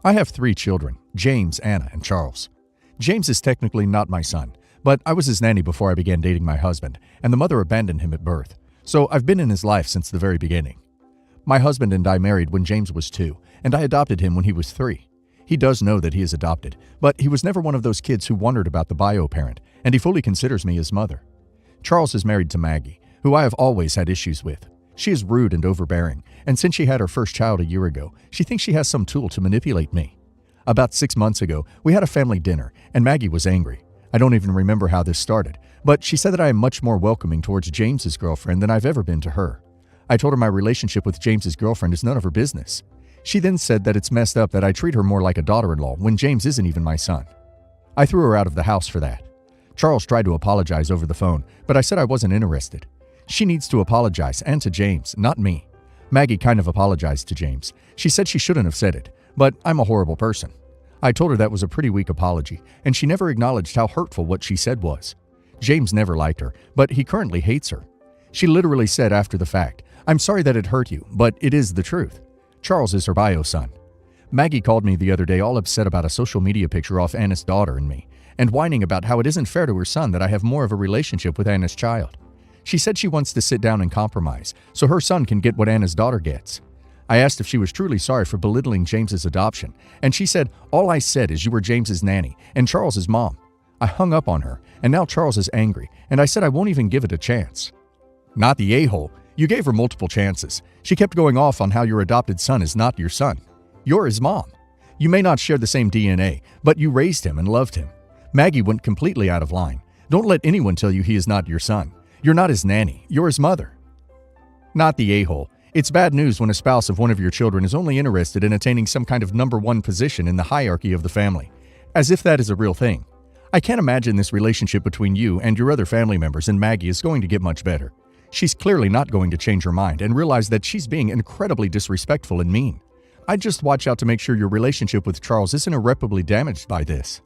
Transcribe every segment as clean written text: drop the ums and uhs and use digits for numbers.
I have 3 children, James, Anna, and Charles. James is technically not my son, but I was his nanny before I began dating my husband, and the mother abandoned him at birth, so I've been in his life since the very beginning. My husband and I married when James was 2, and I adopted him when he was 3. He does know that he is adopted, but he was never one of those kids who wondered about the bio parent, and he fully considers me his mother. Charles is married to Maggie, who I have always had issues with. She is rude and overbearing, and since she had her first child a year ago, she thinks she has some tool to manipulate me. About 6 months ago, we had a family dinner, and Maggie was angry. I don't even remember how this started, but she said that I am much more welcoming towards James's girlfriend than I've ever been to her. I told her my relationship with James's girlfriend is none of her business. She then said that it's messed up that I treat her more like a daughter-in-law when James isn't even my son. I threw her out of the house for that. Charles tried to apologize over the phone, but I said I wasn't interested. She needs to apologize, and to James, not me. Maggie kind of apologized to James. She said she shouldn't have said it, but I'm a horrible person. I told her that was a pretty weak apology, and she never acknowledged how hurtful what she said was. James never liked her, but he currently hates her. She literally said after the fact, "I'm sorry that it hurt you, but it is the truth." Charles is her bio son. Maggie called me the other day all upset about a social media picture off Anna's daughter and me, and whining about how it isn't fair to her son that I have more of a relationship with Anna's child. She said she wants to sit down and compromise, so her son can get what Anna's daughter gets. I asked if she was truly sorry for belittling James's adoption, and she said, "All I said is you were James's nanny and Charles's mom." I hung up on her, and now Charles is angry, and I said I won't even give it a chance. Not the a-hole. You gave her multiple chances. She kept going off on how your adopted son is not your son. You're his mom. You may not share the same DNA, but you raised him and loved him. Maggie went completely out of line. Don't let anyone tell you he is not your son. You're not his nanny. You're his mother. Not the a-hole. It's bad news when a spouse of one of your children is only interested in attaining some kind of #1 position in the hierarchy of the family. As if that is a real thing. I can't imagine this relationship between you and your other family members and Maggie is going to get much better. She's clearly not going to change her mind and realize that she's being incredibly disrespectful and mean. I'd just watch out to make sure your relationship with Charles isn't irreparably damaged by this.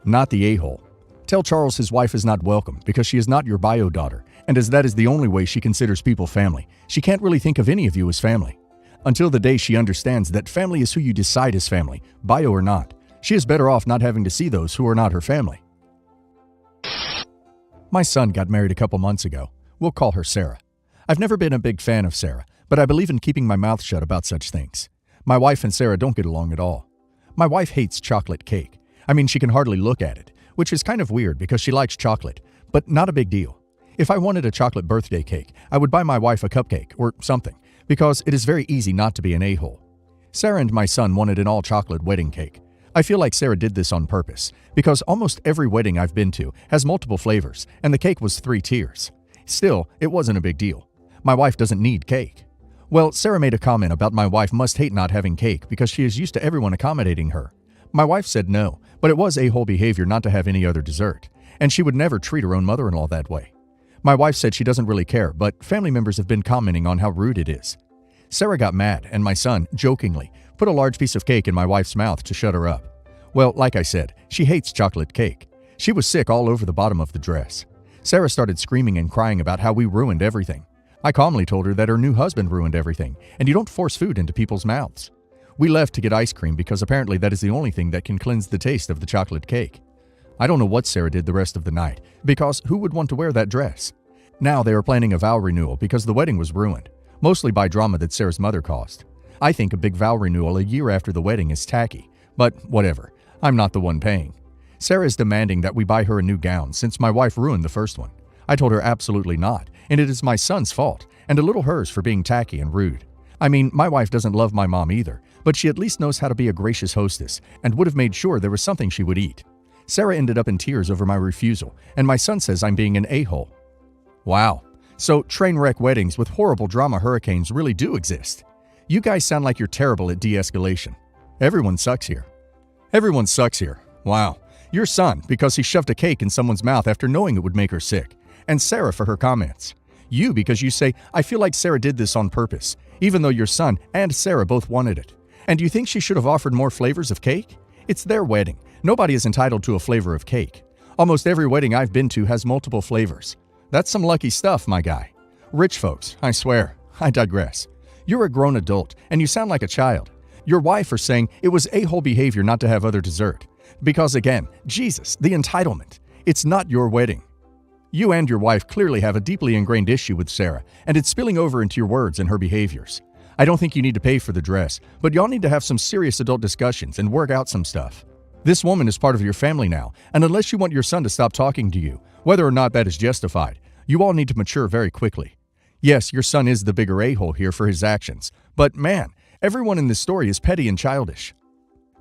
Not the a-hole. Tell Charles his wife is not welcome because she is not your bio daughter, and as that is the only way she considers people family, she can't really think of any of you as family. Until the day she understands that family is who you decide is family, bio or not, she is better off not having to see those who are not her family. My son got married a couple months ago. We'll call her Sarah. I've never been a big fan of Sarah, but I believe in keeping my mouth shut about such things. My wife and Sarah don't get along at all. My wife hates chocolate cake. I mean, she can hardly look at it, which is kind of weird because she likes chocolate, but not a big deal. If I wanted a chocolate birthday cake, I would buy my wife a cupcake or something, because it is very easy not to be an a-hole. Sarah and my son wanted an all-chocolate wedding cake. I feel like Sarah did this on purpose, because almost every wedding I've been to has multiple flavors, and the cake was 3 tiers. Still, it wasn't a big deal. My wife doesn't need cake. Well, Sarah made a comment about my wife must hate not having cake because she is used to everyone accommodating her. My wife said no, but it was a-hole behavior not to have any other dessert, and she would never treat her own mother-in-law that way. My wife said she doesn't really care, but family members have been commenting on how rude it is. Sarah got mad, and my son, jokingly, put a large piece of cake in my wife's mouth to shut her up. Well, like I said, she hates chocolate cake. She was sick all over the bottom of the dress. Sarah started screaming and crying about how we ruined everything. I calmly told her that her new husband ruined everything, and you don't force food into people's mouths. We left to get ice cream because apparently that is the only thing that can cleanse the taste of the chocolate cake. I don't know what Sarah did the rest of the night, because who would want to wear that dress? Now they are planning a vow renewal because the wedding was ruined, mostly by drama that Sarah's mother caused. I think a big vow renewal a year after the wedding is tacky, but whatever, I'm not the one paying. Sarah is demanding that we buy her a new gown since my wife ruined the first one. I told her absolutely not, and it is my son's fault, and a little hers for being tacky and rude. I mean, my wife doesn't love my mom either, but she at least knows how to be a gracious hostess and would have made sure there was something she would eat. Sarah ended up in tears over my refusal, and my son says I'm being an a-hole. Wow. So train wreck weddings with horrible drama hurricanes really do exist. You guys sound like you're terrible at de-escalation. Everyone sucks here. Everyone sucks here. Wow. Your son, because he shoved a cake in someone's mouth after knowing it would make her sick. And Sarah for her comments. You because you say, I feel like Sarah did this on purpose, even though your son and Sarah both wanted it. And you think she should have offered more flavors of cake? It's their wedding. Nobody is entitled to a flavor of cake. Almost every wedding I've been to has multiple flavors. That's some lucky stuff, my guy. Rich folks, I swear. I digress. You're a grown adult, and you sound like a child. Your wife are saying it was a-hole behavior not to have other dessert. Because again, Jesus, the entitlement. It's not your wedding. You and your wife clearly have a deeply ingrained issue with Sarah, and it's spilling over into your words and her behaviors. I don't think you need to pay for the dress, but y'all need to have some serious adult discussions and work out some stuff. This woman is part of your family now, and unless you want your son to stop talking to you, whether or not that is justified, you all need to mature very quickly. Yes, your son is the bigger a-hole here for his actions, but man, everyone in this story is petty and childish.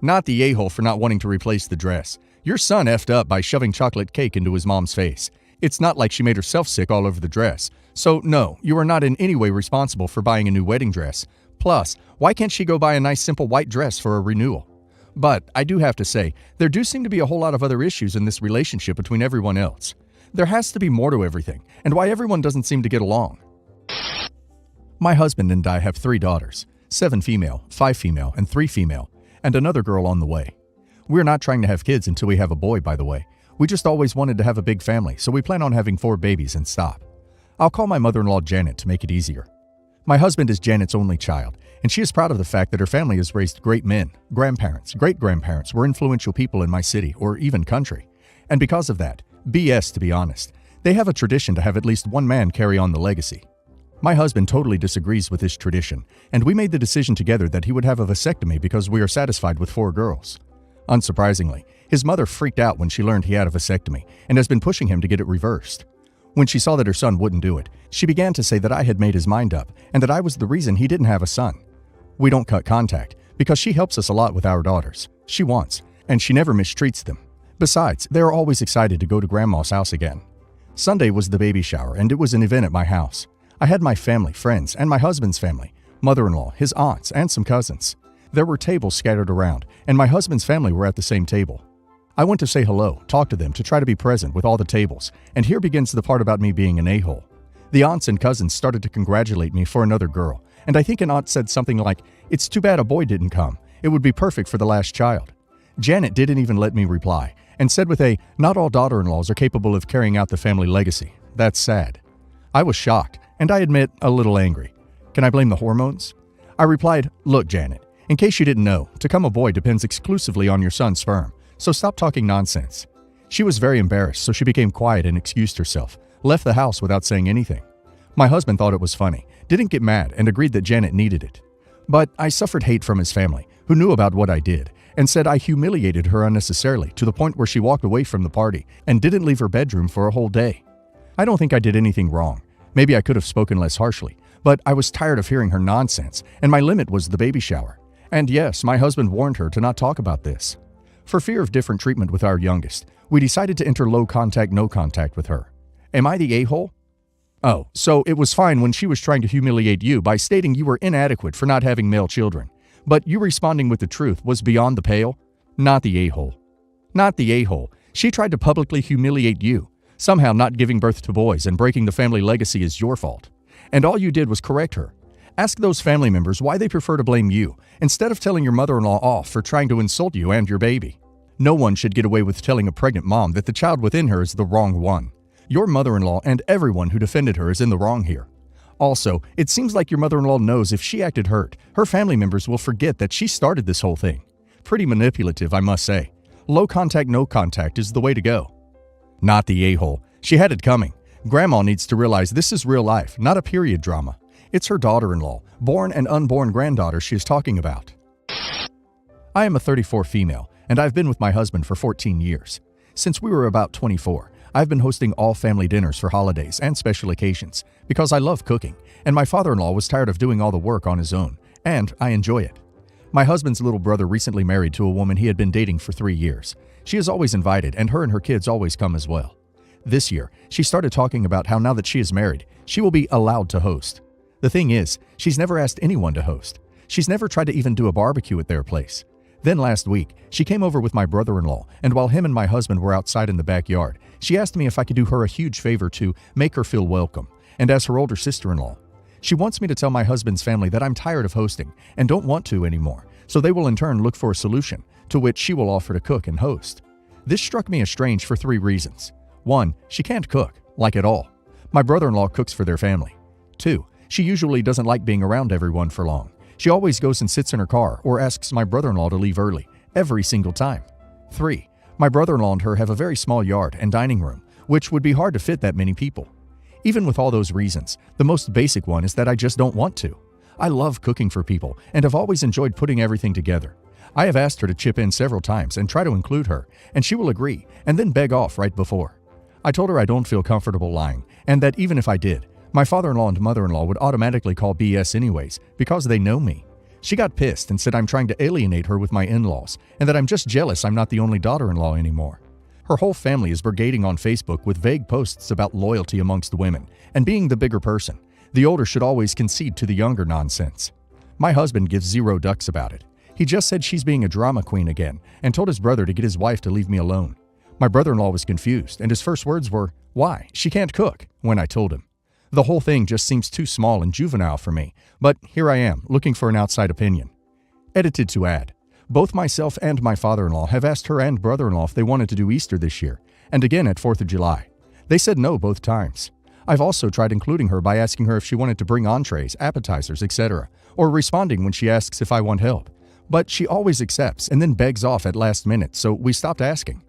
Not the a-hole for not wanting to replace the dress. Your son effed up by shoving chocolate cake into his mom's face. It's not like she made herself sick all over the dress. So no, you are not in any way responsible for buying a new wedding dress. Plus, why can't she go buy a nice simple white dress for a renewal? But I do have to say, there do seem to be a whole lot of other issues in this relationship between everyone else. There has to be more to everything, and why everyone doesn't seem to get along. My husband and I have 3 daughters, 7 female, 5 female, and 3 female, and another girl on the way. We're not trying to have kids until we have a boy, by the way. We just always wanted to have a big family, so we plan on having 4 babies and stop. I'll call my mother-in-law Janet to make it easier. My husband is Janet's only child, and she is proud of the fact that her family has raised great men. Grandparents, great-grandparents were influential people in my city or even country. And because of that, BS to be honest, they have a tradition to have at least one man carry on the legacy. My husband totally disagrees with this tradition, and we made the decision together that he would have a vasectomy because we are satisfied with 4 girls. Unsurprisingly, his mother freaked out when she learned he had a vasectomy and has been pushing him to get it reversed. When she saw that her son wouldn't do it, she began to say that I had made his mind up and that I was the reason he didn't have a son. We don't cut contact because she helps us a lot with our daughters. She wants, and she never mistreats them. Besides, they are always excited to go to Grandma's house again. Sunday was the baby shower, and it was an event at my house. I had my family, friends, and my husband's family, mother-in-law, his aunts, and some cousins. There were tables scattered around, and my husband's family were at the same table. I went to say hello, talk to them to try to be present with all the tables, and here begins the part about me being an a-hole. The aunts and cousins started to congratulate me for another girl, and I think an aunt said something like, "It's too bad a boy didn't come. It would be perfect for the last child." Janet didn't even let me reply, and said with a, "Not all daughter-in-laws are capable of carrying out the family legacy. That's sad." I was shocked, and I admit, a little angry. Can I blame the hormones? I replied, "Look, Janet, in case you didn't know, to come a boy depends exclusively on your son's sperm, so stop talking nonsense." She was very embarrassed, so she became quiet and excused herself, left the house without saying anything. My husband thought it was funny, didn't get mad, and agreed that Janet needed it. But I suffered hate from his family, who knew about what I did, and said I humiliated her unnecessarily to the point where she walked away from the party and didn't leave her bedroom for a whole day. I don't think I did anything wrong. Maybe I could have spoken less harshly, but I was tired of hearing her nonsense, and my limit was the baby shower. And yes, my husband warned her to not talk about this. For fear of different treatment with our youngest, we decided to enter low contact, no contact with her. Am I the a-hole? Oh, so it was fine when she was trying to humiliate you by stating you were inadequate for not having male children. But you responding with the truth was beyond the pale? Not the a-hole. Not the a-hole. She tried to publicly humiliate you. Somehow not giving birth to boys and breaking the family legacy is your fault. And all you did was correct her. Ask those family members why they prefer to blame you, instead of telling your mother-in-law off for trying to insult you and your baby. No one should get away with telling a pregnant mom that the child within her is the wrong one. Your mother-in-law and everyone who defended her is in the wrong here. Also, it seems like your mother-in-law knows if she acted hurt, her family members will forget that she started this whole thing. Pretty manipulative, I must say. Low contact, no contact is the way to go. Not the a-hole. She had it coming. Grandma needs to realize this is real life, not a period drama. It's her daughter-in-law, born and unborn granddaughter she is talking about. I am a 34 female, and I've been with my husband for 14 years. Since we were about 24, I've been hosting all family dinners for holidays and special occasions because I love cooking, and my father-in-law was tired of doing all the work on his own, and I enjoy it. My husband's little brother recently married to a woman he had been dating for 3 years. She is always invited, and her kids always come as well. This year, she started talking about how now that she is married, she will be allowed to host. The thing is, she's never asked anyone to host. She's never tried to even do a barbecue at their place. Then last week, she came over with my brother-in-law, and while him and my husband were outside in the backyard, she asked me if I could do her a huge favor to make her feel welcome, and as her older sister-in-law. She wants me to tell my husband's family that I'm tired of hosting and don't want to anymore, so they will in turn look for a solution, to which she will offer to cook and host. This struck me as strange for 3 reasons. 1, she can't cook, like at all. My brother-in-law cooks for their family. 2, she usually doesn't like being around everyone for long. She always goes and sits in her car or asks my brother-in-law to leave early, every single time. 3. My brother-in-law and her have a very small yard and dining room, which would be hard to fit that many people. Even with all those reasons, the most basic one is that I just don't want to. I love cooking for people and have always enjoyed putting everything together. I have asked her to chip in several times and try to include her, and she will agree and then beg off right before. I told her I don't feel comfortable lying, and that even if I did, my father-in-law and mother-in-law would automatically call BS anyways because they know me. She got pissed and said I'm trying to alienate her with my in-laws and that I'm just jealous I'm not the only daughter-in-law anymore. Her whole family is brigading on Facebook with vague posts about loyalty amongst women and being the bigger person. The older should always concede to the younger nonsense. My husband gives zero ducks about it. He just said she's being a drama queen again and told his brother to get his wife to leave me alone. My brother-in-law was confused and his first words were, "Why? She can't cook," when I told him. The whole thing just seems too small and juvenile for me, but here I am, looking for an outside opinion. Edited to add, both myself and my father-in-law have asked her and brother-in-law if they wanted to do Easter this year, and again at 4th of July. They said no both times. I've also tried including her by asking her if she wanted to bring entrees, appetizers, etc., or responding when she asks if I want help. But she always accepts and then begs off at last minute, so we stopped asking.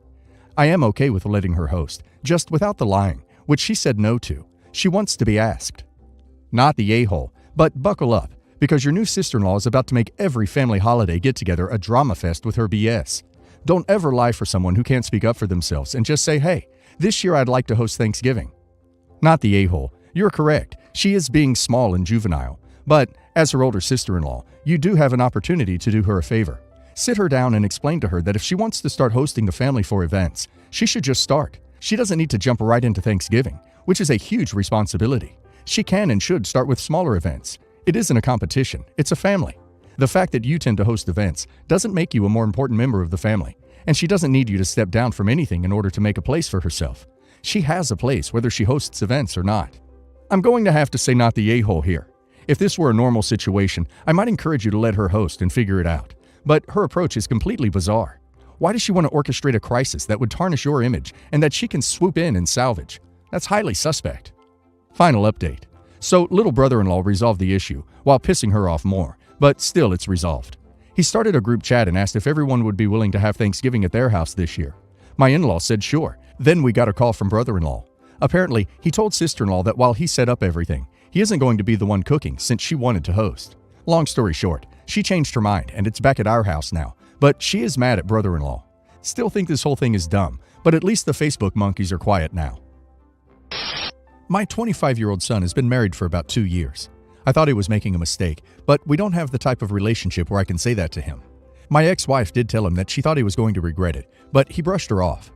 I am okay with letting her host, just without the lying, which she said no to. She wants to be asked. Not the a-hole, but buckle up, because your new sister-in-law is about to make every family holiday get-together a drama fest with her BS. Don't ever lie for someone who can't speak up for themselves and just say, "Hey, this year I'd like to host Thanksgiving." Not the a-hole. You're correct. She is being small and juvenile. But, as her older sister-in-law, you do have an opportunity to do her a favor. Sit her down and explain to her that if she wants to start hosting the family for events, she should just start. She doesn't need to jump right into Thanksgiving, which is a huge responsibility. She can and should start with smaller events. It isn't a competition, it's a family. The fact that you tend to host events doesn't make you a more important member of the family, and she doesn't need you to step down from anything in order to make a place for herself. She has a place whether she hosts events or not. I'm going to have to say not the a-hole here. If this were a normal situation, I might encourage you to let her host and figure it out. But her approach is completely bizarre. Why does she want to orchestrate a crisis that would tarnish your image and that she can swoop in and salvage? That's highly suspect. Final update. So little brother-in-law resolved the issue while pissing her off more, but still it's resolved. He started a group chat and asked if everyone would be willing to have Thanksgiving at their house this year. My in-law said sure. Then we got a call from brother-in-law. Apparently, he told sister-in-law that while he set up everything, he isn't going to be the one cooking since she wanted to host. Long story short, she changed her mind and it's back at our house now, but she is mad at brother-in-law. Still think this whole thing is dumb, but at least the Facebook monkeys are quiet now. My 25-year-old son has been married for about 2 years. I thought he was making a mistake, but we don't have the type of relationship where I can say that to him. My ex-wife did tell him that she thought he was going to regret it, but he brushed her off.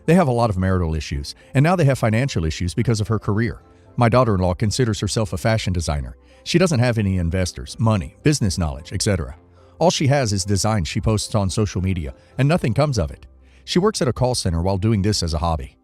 They have a lot of marital issues, and now they have financial issues because of her career. My daughter-in-law considers herself a fashion designer. She doesn't have any investors, money, business knowledge, etc. All she has is designs she posts on social media, and nothing comes of it. She works at a call center while doing this as a hobby.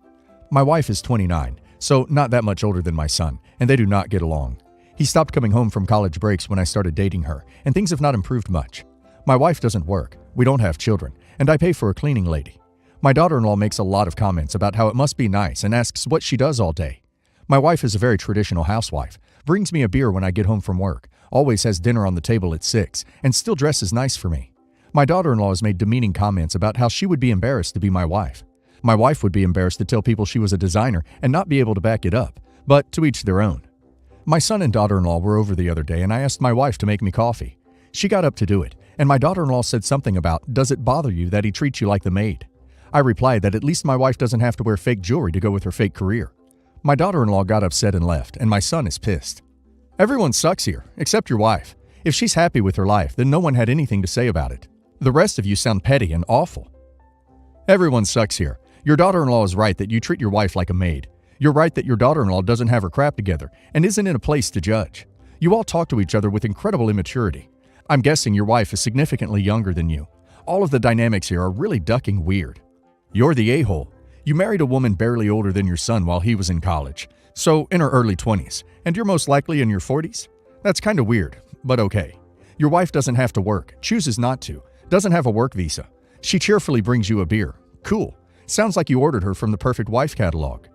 My wife is 29, so not that much older than my son, and they do not get along. He stopped coming home from college breaks when I started dating her, and things have not improved much. My wife doesn't work, we don't have children, and I pay for a cleaning lady. My daughter-in-law makes a lot of comments about how it must be nice and asks what she does all day. My wife is a very traditional housewife, brings me a beer when I get home from work, always has dinner on the table at 6, and still dresses nice for me. My daughter-in-law has made demeaning comments about how she would be embarrassed to be my wife. My wife would be embarrassed to tell people she was a designer and not be able to back it up, but to each their own. My son and daughter-in-law were over the other day and I asked my wife to make me coffee. She got up to do it, and my daughter-in-law said something about, "Does it bother you that he treats you like the maid?" I replied that at least my wife doesn't have to wear fake jewelry to go with her fake career. My daughter-in-law got upset and left, and my son is pissed. Everyone sucks here, except your wife. If she's happy with her life, then no one had anything to say about it. The rest of you sound petty and awful. Everyone sucks here. Your daughter-in-law is right that you treat your wife like a maid. You're right that your daughter-in-law doesn't have her crap together and isn't in a place to judge. You all talk to each other with incredible immaturity. I'm guessing your wife is significantly younger than you. All of the dynamics here are really ducking weird. You're the a-hole. You married a woman barely older than your son while he was in college, so in her early 20s, and you're most likely in your 40s? That's kind of weird, but okay. Your wife doesn't have to work, chooses not to, doesn't have a work visa. She cheerfully brings you a beer. Cool. Sounds like you ordered her from the Perfect Wife catalog.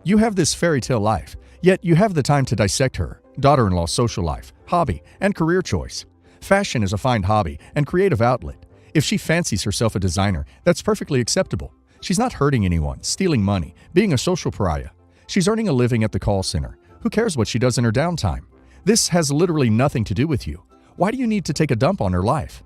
You have this fairy tale life, yet you have the time to dissect her, daughter-in-law's social life, hobby, and career choice. Fashion is a fine hobby and creative outlet. If she fancies herself a designer, that's perfectly acceptable. She's not hurting anyone, stealing money, being a social pariah. She's earning a living at the call center. Who cares what she does in her downtime? This has literally nothing to do with you. Why do you need to take a dump on her life?